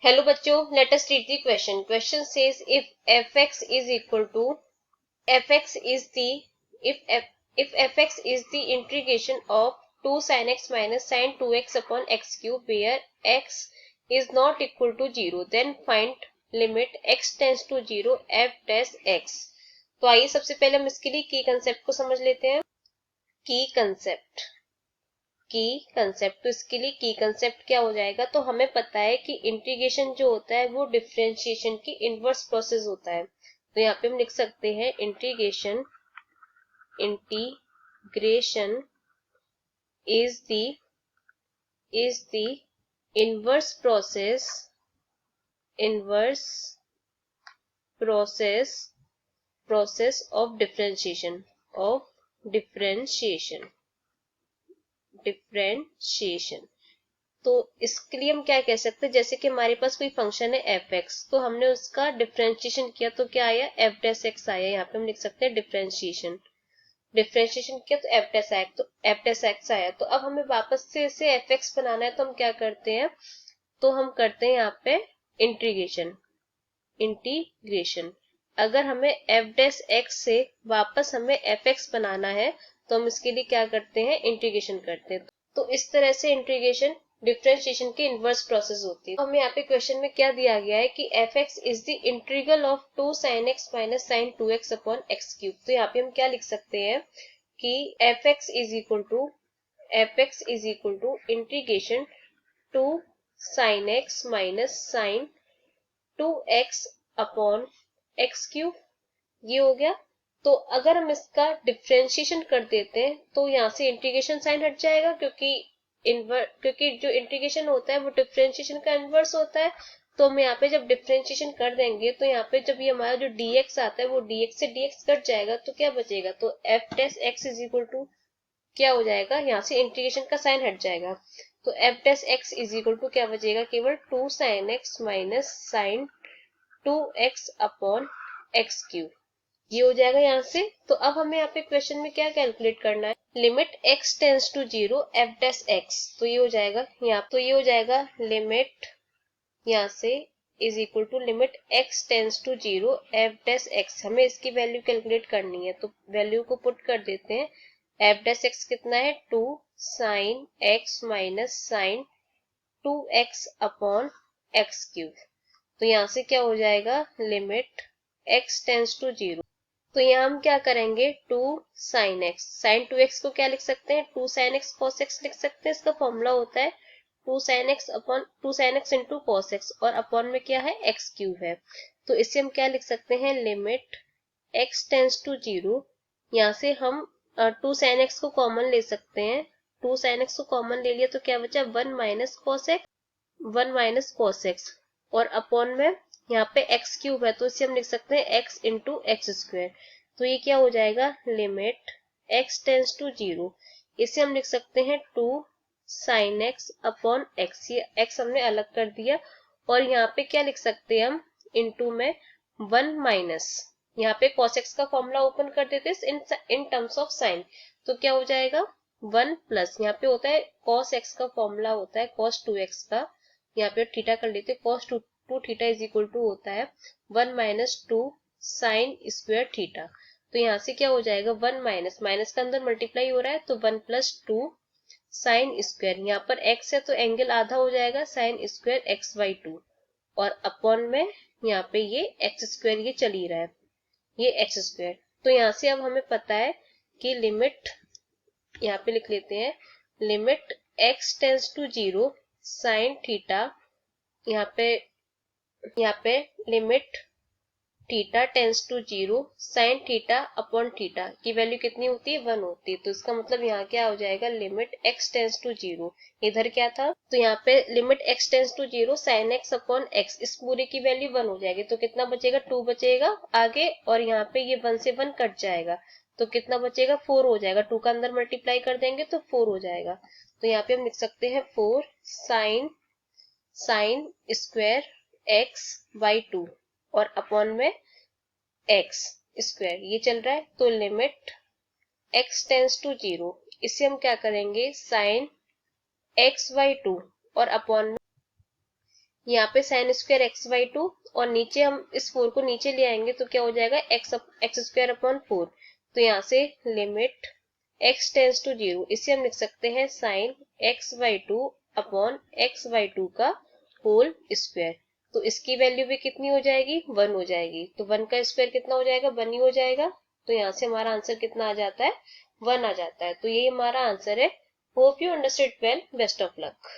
Hello बच्चों, let us read the question. Question says if fx is equal to fx is the if fx is the integration of 2 sin x minus sin 2x upon x cube where x is not equal to 0, then find limit x tends to 0 f dash x. तो आइए सबसे पहले हम इसके लिए की concept को समझ लेते हैं. की कंसेप्ट तो इसके लिए की कंसेप्ट क्या हो जाएगा. तो हमें पता है कि इंटीग्रेशन जो होता है वो डिफरेंशिएशन की इनवर्स प्रोसेस होता है. तो यहाँ पे हम लिख सकते हैं integration is the inverse process of differentiation तो इसके लिए हम क्या कह सकते हैं, जैसे कि हमारे पास कोई फंक्शन है एफ एक्स, तो हमने उसका डिफरेंशिएशन किया तो क्या आया, एफ डैश एक्स आया. यहाँ पे हम लिख सकते हैं डिफरेंशिएशन किया तो एफ डैश एक्स आया. तो अब हमें वापस से इसे एफ एक्स बनाना है, तो हम क्या करते हैं, तो हम करते हैं यहाँ पे इंटीग्रेशन. अगर हमें एफ डैश एक्स से वापस हमें एफ एक्स बनाना है तो हम इसके लिए क्या करते हैं, इंटीग्रेशन करते हैं. तो इस तरह से इंटीग्रेशन डिफरेंशिएशन की इनवर्स प्रोसेस होती है. हमें यहाँ पे क्वेश्चन में क्या दिया गया है कि f x is the integral of 2 sin x minus sin 2x upon x cube. तो यहाँ पे हम क्या लिख सकते हैं कि f x is equal to integration 2 sin x minus sin 2x upon x cube. ये हो गया. तो अगर हम इसका डिफरेंशिएशन कर देते हैं तो यहाँ से इंटीग्रेशन साइन हट जाएगा, क्योंकि जो इंटीग्रेशन होता है वो डिफरेंशिएशन का इनवर्स होता है. तो हम यहाँ पे जब डिफरेंशिएशन कर देंगे तो यहाँ पे जब ये हमारा जो dx आता है वो dx से dx कट जाएगा, तो क्या बचेगा, तो f dash x is equal to क्या हो जाएगा, यहाँ से इंटीग्रेशन का साइन हट जाएगा. तो f dash x is equal to क्या बचेगा, केवल 2 sin x minus sin 2x upon x cube. ये हो जाएगा यहाँ से. तो अब हमें यहाँ पे क्वेश्चन में क्या कैलकुलेट करना है, limit x tends to 0 f dash x. तो ये हो जाएगा लिमिट यहाँ से is equal to limit x tends to 0 f dash x. हमें इसकी वैल्यू कैलकुलेट करनी है, तो वैल्यू को पुट कर देते हैं. f डैश x कितना है, 2 sin x minus sin 2x upon x cube. तो यहाँ से क्या हो जाएगा, लिमिट x टेंस टू 0. तो यहाँ हम क्या करेंगे, 2 sin x, sin 2x को क्या लिख सकते हैं, 2 sin x cos x लिख सकते हैं. इसका फॉर्मूला होता है 2 sin x into cos x, और अपॉन में क्या है, x क्यूब है. तो इससे हम क्या लिख सकते हैं, लिमिट x टेंस टू 0. यहाँ से हम 2 sin x को कॉमन ले सकते हैं. 2 sin x को कॉमन ले लिया तो क्या बचा, 1 माइनस cos x, और अपॉन में यहाँ पे x क्यूब है तो इसे हम लिख सकते हैं x इंटू एक्स स्क्वायर. तो ये क्या हो जाएगा, लिमिट x टेंस टू 0. इसे हम लिख सकते हैं 2 sin x अपॉन x. ये x हमने अलग कर दिया, और यहाँ पे क्या लिख सकते हैं हम, इंटू में 1 माइनस, यहाँ पे cos x का फॉर्मूला ओपन कर देते हैं इन टर्म्स ऑफ साइन. तो क्या हो जाएगा, 1 प्लस, यहाँ पे होता है cos x का फॉर्मूला होता है cos 2x का, यहाँ पे थीटा कर लेते हैं, cos 2 theta is equal to होता है 1 माइनस 2 साइन स्क्वायर थीटा. तो यहाँ से क्या हो जाएगा, 1 माइनस का अंदर मल्टीप्लाई हो रहा है, तो 1 प्लस 2 साइन स्क्वायर, यहाँ पर x है तो एंगल आधा हो जाएगा, साइन स्क्वायर x बाई 2, और अपॉन में यहाँ पे ये एक्स स्क्वायर ये चल ही रहा है, ये एक्स स्क्वायर. तो यहाँ से अब हमें पता है कि लिमिट, यहाँ पे लिख लेते हैं, limit x tends to 0 sine theta, यहाँ पे limit theta tends to 0 sine theta upon theta की वैल्यू कितनी होती है, 1 होती है. तो इसका मतलब यहाँ क्या हो जाएगा, लिमिट x टेंस टू 0, इधर क्या था, तो यहाँ पे limit x tends to 0 sine x upon x, इस पूरे की वैल्यू 1 हो जाएगी. तो कितना बचेगा, 2 बचेगा आगे, और यहाँ पे ये 1 से 1 कट जाएगा, तो कितना बचेगा, 4 हो जाएगा. 2 का अंदर मल्टीप्लाई कर देंगे तो 4 हो जाएगा. तो यहाँ पे हम लिख सकते हैं 4 साइन स्क्वायर x बाई 2, और अपॉन में x स्क्वायर ये चल रहा है. तो लिमिट x टेंस टू 0, इसे हम क्या करेंगे, साइन x बाई 2, और अपॉन में यहाँ पे sine square x by two, और नीचे हम इस 4 को नीचे ले आएंगे तो क्या हो जाएगा, एक्स स्क्वायर अपॉन 4। तो यहाँ से लिमिट x टेंस टू 0, इसे हम लिख सकते हैं sine x by two upon x by two का होल स्क्वायर। तो इसकी वैल्यू भी कितनी हो जाएगी, 1 हो जाएगी। तो 1 का स्क्वायर कितना हो जाएगा, 1 ही हो जाएगा। तो यहाँ से हमारा आंसर कितना आ जाता है, 1 आ जाता है। तो ये हमारा आंसर है। Hope you understood well, best of luck.